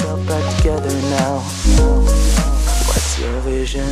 yourself back together now. What's your vision?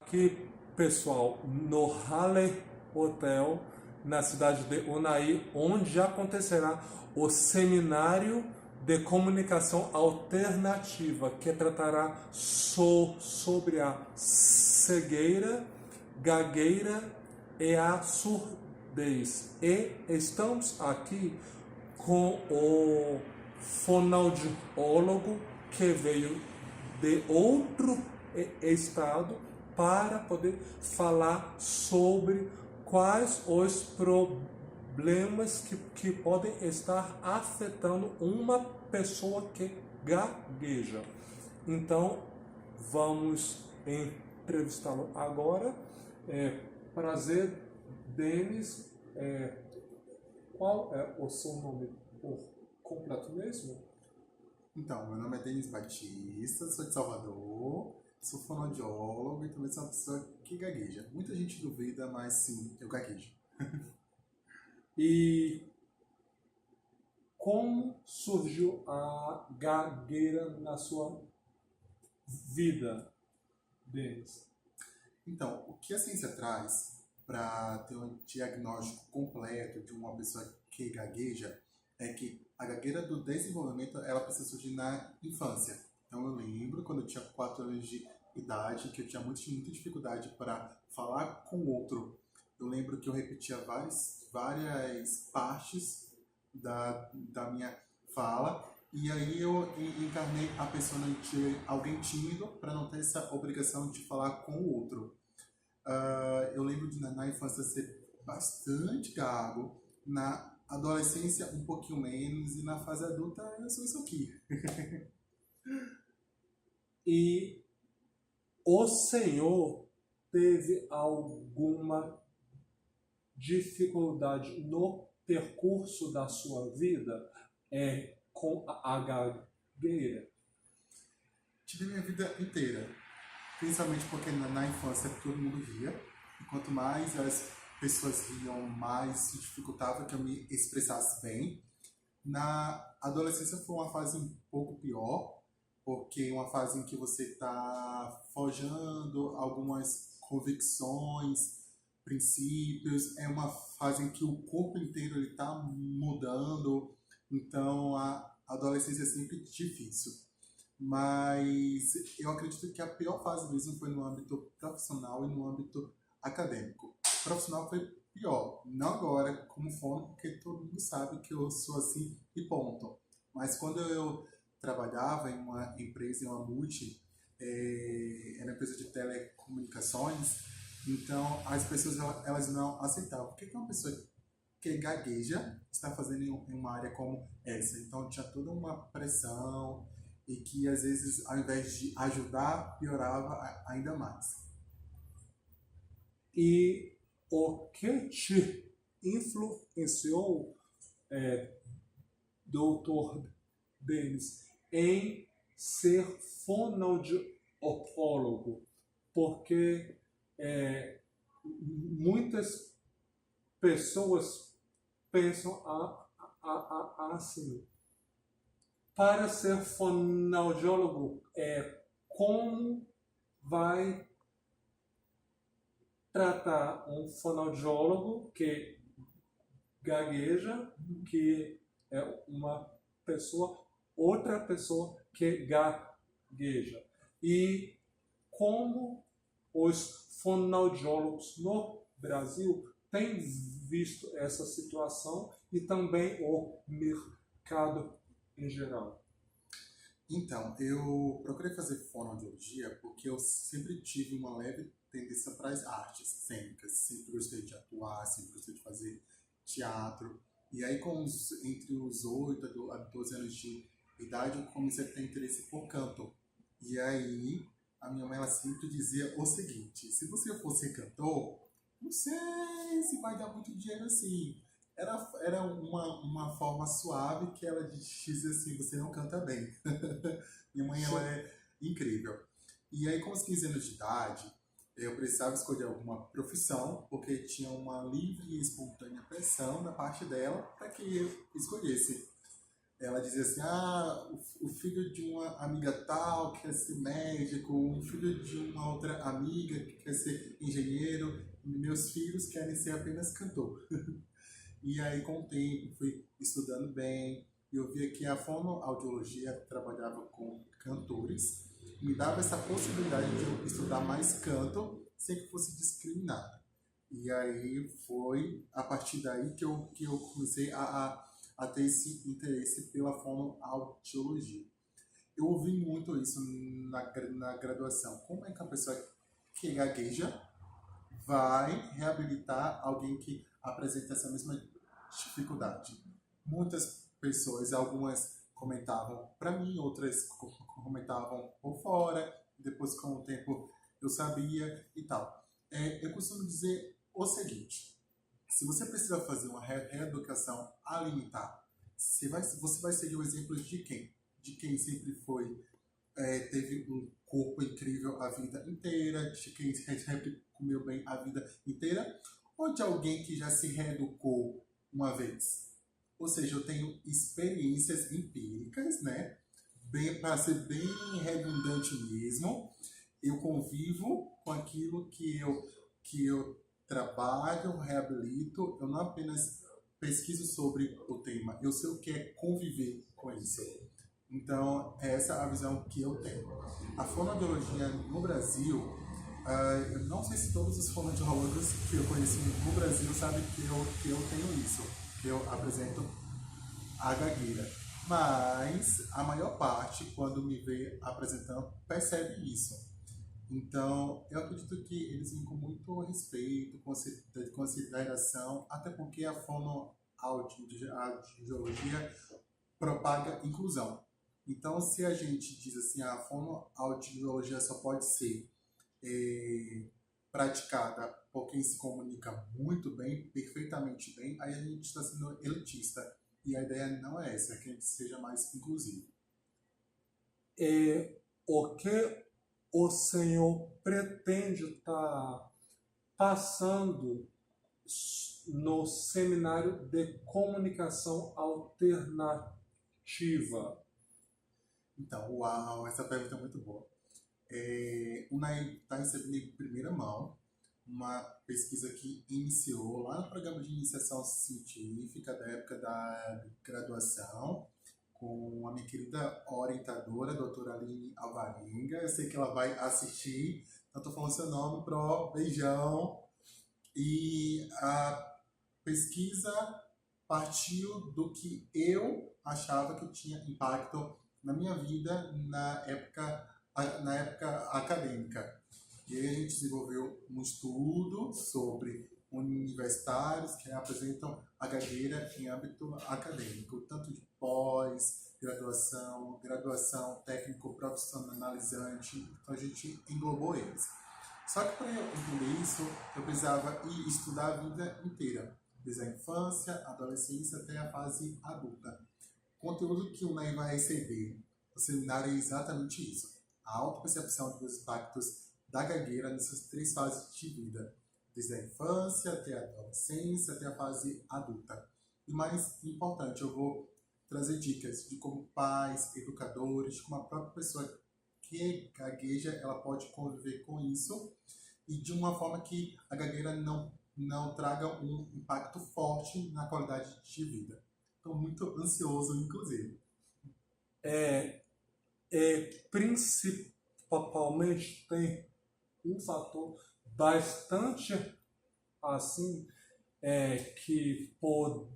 Aqui, pessoal, no Halle Hotel, na cidade de Unai, onde acontecerá o seminário de comunicação alternativa, que tratará sobre a cegueira, gagueira e a surdez. E estamos aqui com o fonoaudiólogo que veio de outro estado para poder falar sobre quais os problemas que podem estar afetando uma pessoa que gagueja. Então, vamos entrevistá-lo agora. Prazer, Denis. Qual é o seu nome por completo mesmo? Então, meu nome é Denis Batista, sou de Salvador, sou fonoaudiólogo e também sou uma pessoa que gagueja. Muita gente duvida, mas sim, eu gaguejo. E como surgiu a gagueira na sua vida, Denis? Então, o que a ciência traz para ter um diagnóstico completo de uma pessoa que gagueja é que a gagueira do desenvolvimento ela precisa surgir na infância. Então eu lembro quando eu tinha 4 anos de idade que eu tinha muita dificuldade para falar com o outro. Eu lembro que eu repetia várias partes da minha fala e aí eu encarnei a persona de alguém tímido para não ter essa obrigação de falar com o outro. Eu lembro de na infância ser bastante gago, na adolescência um pouquinho menos e na fase adulta eu sou isso aqui. E o senhor teve alguma dificuldade no percurso da sua vida com a gagueira? Tive minha vida inteira, principalmente porque na infância todo mundo ria, e quanto mais as pessoas riam, mais se dificultava que eu me expressasse bem. Na adolescência foi uma fase um pouco pior, porque é uma fase em que você está forjando algumas convicções, princípios, é uma fase em que o corpo inteiro está mudando, então a adolescência é sempre difícil. Mas eu acredito que a pior fase mesmo foi no âmbito profissional e no âmbito acadêmico. O profissional foi pior, não agora como fono, porque todo mundo sabe que eu sou assim e ponto. Mas quando eu trabalhava em uma empresa, em uma multi, era uma empresa de telecomunicações, então as pessoas elas não aceitavam. Por que uma pessoa que gagueja está fazendo em uma área como essa? Então tinha toda uma pressão e que às vezes ao invés de ajudar, piorava ainda mais. E o que te influenciou, doutor Denis, em ser fonoaudiólogo? Porque muitas pessoas pensam assim: para ser fonoaudiólogo, como vai tratar um fonoaudiólogo que gagueja, que é outra pessoa que gagueja? E como os fonoaudiólogos no Brasil têm visto essa situação e também o mercado em geral? Então, eu procurei fazer fonoaudiologia porque eu sempre tive uma leve tendência para as artes cênicas. Sempre gostei de atuar, sempre gostei de fazer teatro. E aí, entre os 8 a 12 anos de idade, eu comecei a ter interesse por canto. E aí, a minha mãe ela sempre dizia o seguinte: se você fosse cantor, não sei se vai dar muito dinheiro assim. Era uma forma suave que ela dizia assim: você não canta bem. Minha mãe ela é incrível. E aí, com os 15 anos de idade, Eu precisava escolher alguma profissão, porque tinha uma livre e espontânea pressão da parte dela para que eu escolhesse. Ela dizia assim, o filho de uma amiga tal quer ser médico, um filho de uma outra amiga que quer ser engenheiro, e meus filhos querem ser apenas cantor. E aí, com o tempo, fui estudando bem, e eu via que a fonoaudiologia trabalhava com cantores, me dava essa possibilidade de eu estudar mais canto sem que fosse discriminado. E aí foi a partir daí que eu comecei a ter esse interesse pela fonoaudiologia. Eu ouvi muito isso na graduação. Como é que a pessoa que gagueja vai reabilitar alguém que apresenta essa mesma dificuldade? Muitas pessoas, algumas comentavam para mim, outras comentavam por fora, depois com o tempo eu sabia e tal. Eu costumo dizer o seguinte: se você precisa fazer uma reeducação alimentar, você vai seguir o exemplo de quem? De quem sempre teve um corpo incrível a vida inteira, de quem sempre comeu bem a vida inteira, ou de alguém que já se reeducou uma vez? Ou seja, eu tenho experiências empíricas, né? Para ser bem redundante mesmo, eu convivo com aquilo que eu trabalho, reabilito, eu não apenas pesquiso sobre o tema, eu sei o que é conviver com isso. Então, essa é a visão que eu tenho. A fonoaudiologia no Brasil, eu não sei se todos os fonoaudiólogos que eu conheci no Brasil sabem que eu tenho isso, que eu apresento a gagueira. Mas a maior parte, quando me vê apresentando, percebe isso. Então, eu acredito que eles vêm com muito respeito, consideração, até porque a fonoaudiologia propaga inclusão. Então, se a gente diz assim, a fonoaudiologia só pode ser praticada por quem se comunica muito bem, perfeitamente bem, aí a gente está sendo elitista. E a ideia não é essa, é que a gente seja mais inclusivo. O que o senhor pretende estar passando no seminário de comunicação alternativa? Então, uau, essa pergunta é muito boa. O NAI está recebendo em primeira mão uma pesquisa que iniciou lá no programa de iniciação científica da época da graduação, com a minha querida orientadora, a doutora Aline Alvarenga. Eu sei que ela vai assistir, então estou falando seu nome, pro beijão. E a pesquisa partiu do que eu achava que tinha impacto na minha vida na época acadêmica. E aí a gente desenvolveu um estudo sobre universitários que apresentam a gagueira em âmbito acadêmico, tanto de pós-graduação, graduação técnico-profissionalizante, então a gente englobou eles. Só que para eu entender isso, eu precisava ir estudar a vida inteira, desde a infância, a adolescência até a fase adulta. O conteúdo que o NAI vai receber no seminário é exatamente isso: a autopercepção dos impactos da gagueira nessas 3 fases de vida, desde a infância até a adolescência, até a fase adulta. E mais importante, eu vou trazer dicas de como pais, educadores, como a própria pessoa que gagueja, ela pode conviver com isso, e de uma forma que a gagueira não traga um impacto forte na qualidade de vida. Estou muito ansioso, inclusive. Principalmente tem um fator bastante assim que podemos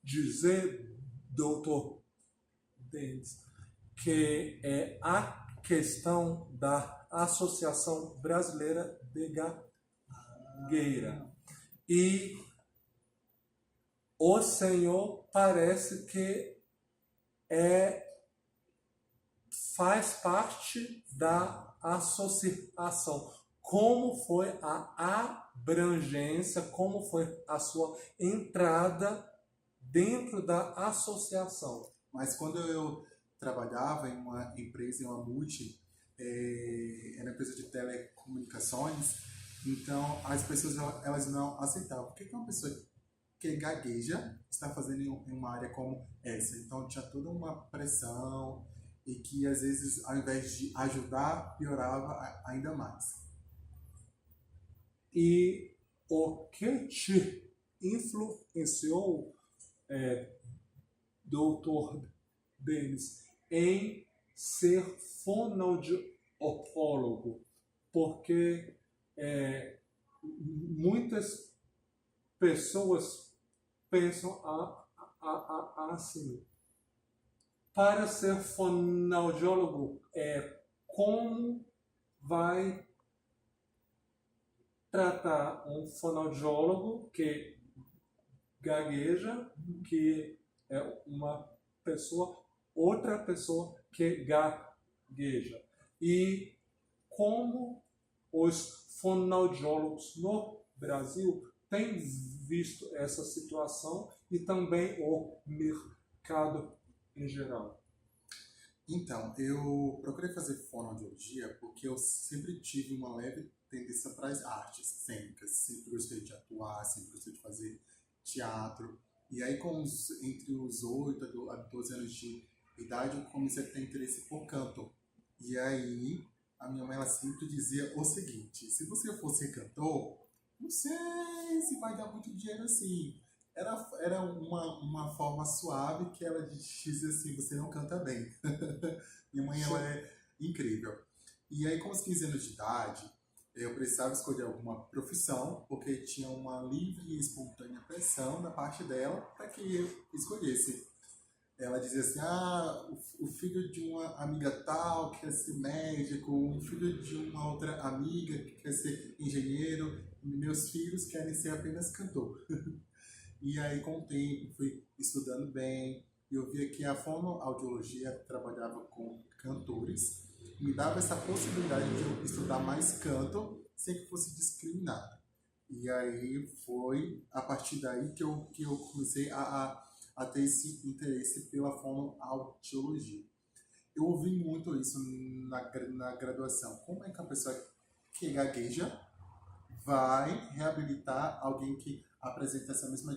dizer, doutor Denis, que é a questão da Associação Brasileira de Gagueira. E o senhor parece que faz parte da associação. Como foi a abrangência, como foi a sua entrada dentro da associação? Mas quando eu trabalhava em uma empresa, em uma multi, era uma empresa de telecomunicações, então as pessoas elas não aceitavam. Por que uma pessoa que gagueja está fazendo em uma área como essa? Então tinha toda uma pressão e que às vezes ao invés de ajudar, piorava ainda mais. E o que te influenciou, doutor Denis, em ser fonoaudiólogo? Porque muitas pessoas pensam assim: para ser fonoaudiólogo, como vai tratar um fonoaudiólogo que gagueja, que é outra pessoa que gagueja. E como os fonoaudiólogos no Brasil têm visto essa situação e também o mercado em geral? Então, eu procurei fazer fonoaudiologia porque eu sempre tive uma leve tendência para as artes cênicas. Sempre gostei de atuar, sempre gostei de fazer teatro. E aí, entre os 8 a 12 anos de idade, eu comecei a ter interesse por canto. E aí, a minha mãe ela sempre dizia o seguinte: se você fosse cantor, não sei se vai dar muito dinheiro assim. Era uma forma suave que ela dizia assim: você não canta bem. Minha mãe ela é incrível. E aí, com os 15 anos de idade, eu precisava escolher alguma profissão, porque tinha uma livre e espontânea pressão da parte dela para que eu escolhesse. Ela dizia assim: o filho de uma amiga tal quer ser médico, um filho de uma outra amiga que quer ser engenheiro, e meus filhos querem ser apenas cantor. E aí, com o tempo, fui estudando bem, e eu via que a fonoaudiologia trabalhava com cantores, me dava essa possibilidade de eu estudar mais canto sem que fosse discriminado. E aí foi a partir daí que eu comecei a ter esse interesse pela fonoaudiologia. Eu ouvi muito isso na graduação. Como é que a pessoa que gagueja vai reabilitar alguém que apresenta essa mesma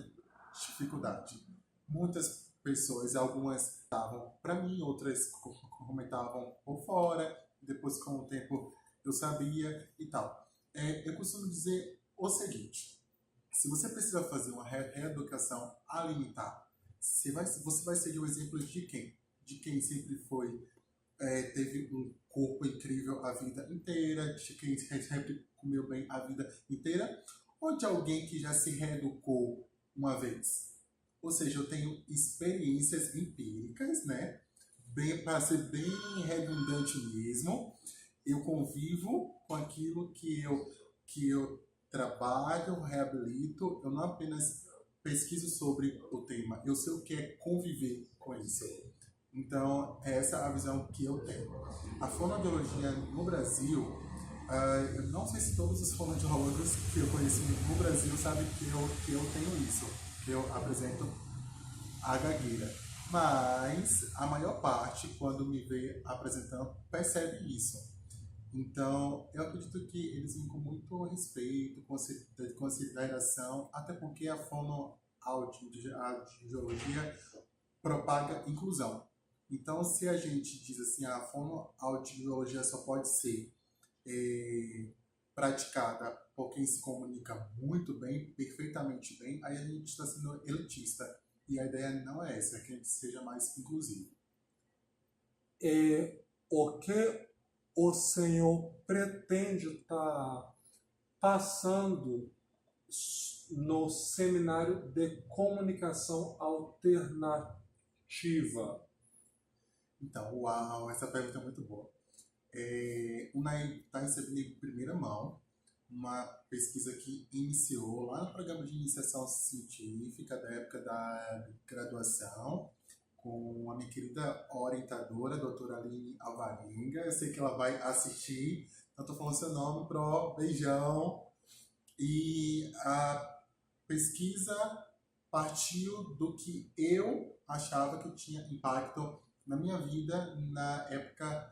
dificuldade? Muitas pessoas, algumas estavam para mim, outras comentavam por fora, depois com o tempo eu sabia e tal. Eu costumo dizer o seguinte: se você precisa fazer uma reeducação alimentar, você vai seguir o exemplo de quem? De quem sempre teve um corpo incrível a vida inteira, de quem sempre comeu bem a vida inteira, ou de alguém que já se reeducou uma vez? Ou seja, eu tenho experiências empíricas, né? Para ser bem redundante mesmo, eu convivo com aquilo que eu trabalho, reabilito. Eu não apenas pesquiso sobre o tema, eu sei o que é conviver com isso. Então, essa é a visão que eu tenho. A fonoaudiologia no Brasil, eu não sei se todos os fonoaudiólogos que eu conheci no Brasil sabem que eu tenho isso, que eu apresento a gagueira. Mas a maior parte, quando me vê apresentando, percebe isso. Então, eu acredito que eles vêm com muito respeito, consideração, até porque a fonoaudiologia propaga inclusão. Então, se a gente diz assim, a fonoaudiologia só pode ser praticada por quem se comunica muito bem, perfeitamente bem, aí a gente está sendo elitista. E a ideia não é essa, é que a gente seja mais inclusivo. O que o senhor pretende estar passando no seminário de comunicação alternativa? Então, uau, essa pergunta é muito boa. O NAI está recebendo em primeira mão uma pesquisa que iniciou lá no programa de iniciação científica da época da graduação, com a minha querida orientadora, a doutora Aline Alvarenga. Eu sei que ela vai assistir, então estou falando seu nome, pro beijão. E a pesquisa partiu do que eu achava que tinha impacto na minha vida na época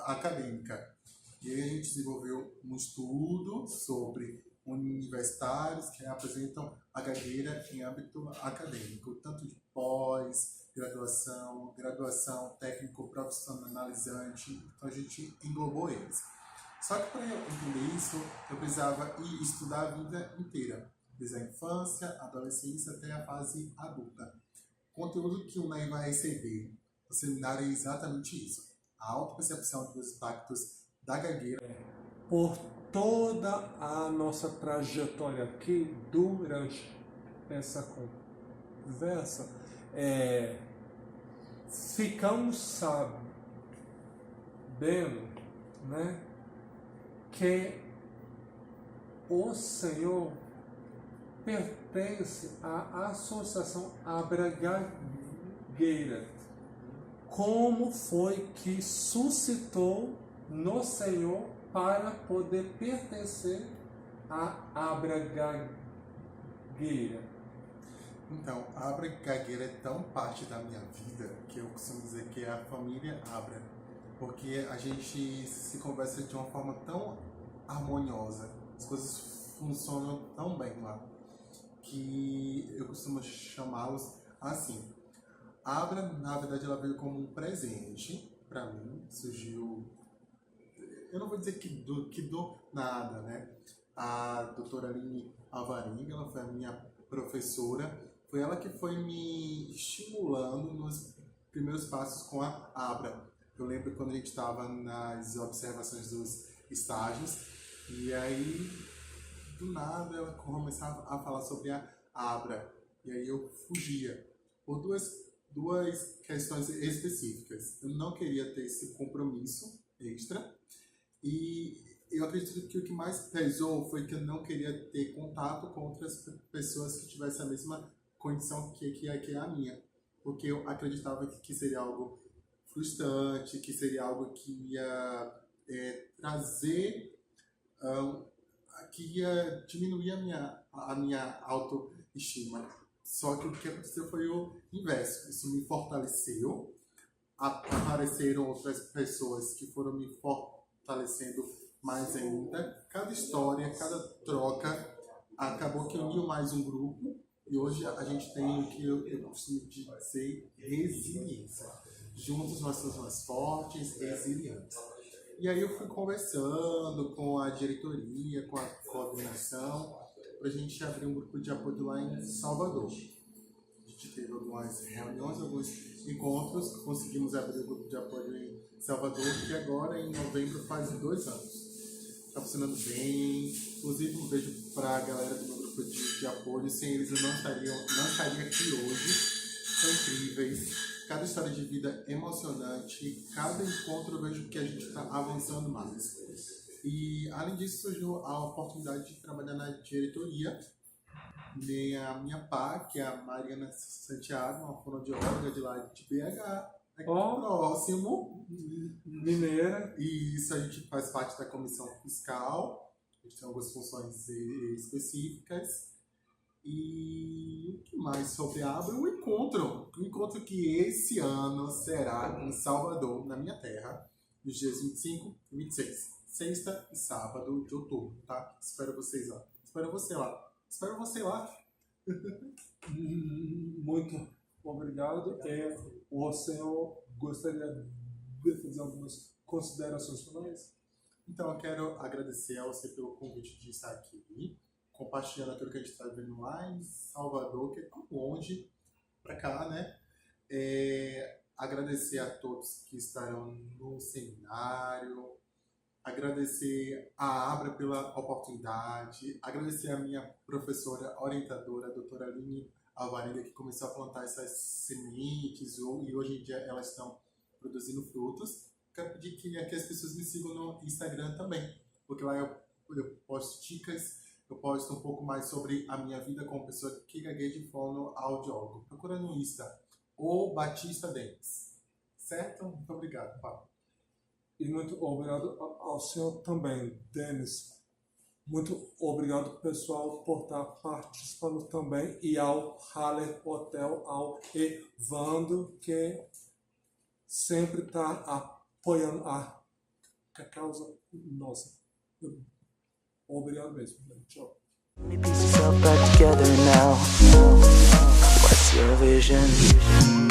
acadêmica. E aí a gente desenvolveu um estudo sobre universitários que apresentam a gagueira em âmbito acadêmico, tanto de pós-graduação, graduação técnico-profissionalizante, então a gente englobou eles. Só que para eu entender isso, eu precisava ir estudar a vida inteira, desde a infância, a adolescência até a fase adulta. O conteúdo que o NEM vai receber no seminário é exatamente isso, a autopercepção dos impactos da gagueira. Por toda a nossa trajetória aqui durante essa conversa, ficamos sabendo, né, que o Senhor pertence à Associação Abra Gagueira. Como foi que suscitou no Senhor para poder pertencer à Abra Gagueira? Então, a Abra Gagueira é tão parte da minha vida que eu costumo dizer que é a família Abra, porque a gente se conversa de uma forma tão harmoniosa, as coisas funcionam tão bem lá, que eu costumo chamá-los assim. A Abra, na verdade, ela veio como um presente para mim, surgiu, eu não vou dizer que do nada, né? A doutora Aline Alvarenga, ela foi a minha professora, foi ela que foi me estimulando nos primeiros passos com a Abra. Eu lembro quando a gente estava nas observações dos estágios, e aí, do nada, ela começava a falar sobre a Abra, e aí eu fugia, por duas questões específicas. Eu não queria ter esse compromisso extra, e eu acredito que o que mais pesou foi que eu não queria ter contato com outras pessoas que tivessem a mesma condição que a minha, porque eu acreditava que seria algo frustrante, que seria algo que ia trazer, que ia diminuir a minha autoestima. Só que o que aconteceu foi o inverso. Isso me fortaleceu. Apareceram outras pessoas que foram me fortalecendo mais ainda. Cada história, cada troca acabou que uniu mais um grupo. E hoje a gente tem o que eu costumo dizer resiliência. Juntos nós somos mais fortes, resilientes. E aí eu fui conversando com a diretoria, com a coordenação, para a gente abrir um grupo de apoio lá em Salvador. A gente teve algumas reuniões, alguns encontros, conseguimos abrir o grupo de apoio em Salvador, que agora em novembro faz 2 anos. Está funcionando bem, inclusive um beijo para a galera do meu grupo de apoio, sem eles eu não estaria aqui hoje, são incríveis. Cada história de vida emocionante, cada encontro eu vejo que a gente está avançando mais. E além disso surgiu a oportunidade de trabalhar na diretoria. Tem a minha pá, que é a Mariana Santiago, uma fonoaudióloga de lá de BH, aqui próximo. Mineira. E isso, a gente faz parte da comissão fiscal, a gente tem algumas funções específicas. E o que mais sobre a Abra? O encontro que esse ano será em Salvador, na minha terra, nos dias 25 e 26, sexta e sábado de outubro, tá? Espero vocês lá. Espero você lá. Muito obrigado. O senhor gostaria de fazer algumas considerações finais? Então, eu quero agradecer a você pelo convite de estar aqui, compartilhando aquilo que a gente está vendo lá em Salvador, que é tão longe para cá, né? Agradecer a todos que estarão no seminário, agradecer a Abra pela oportunidade, agradecer a minha professora orientadora, a doutora Aline Alvarenga, que começou a plantar essas sementes e hoje em dia elas estão produzindo frutos. Quero pedir que as pessoas me sigam no Instagram também, porque lá eu posto dicas, eu posto um pouco mais sobre a minha vida como pessoa que gagueja de fonoaudiólogo. Procura no Insta, ou Batista Denis. Certo? Muito obrigado, Pablo. E muito obrigado ao senhor também, Denis. Muito obrigado, pessoal, por estar participando também. E ao Haller Hotel, ao Evandro, que sempre estar apoiando a causa nossa. Obrigado mesmo. Tchau. me piece yourself back together now. What's your vision?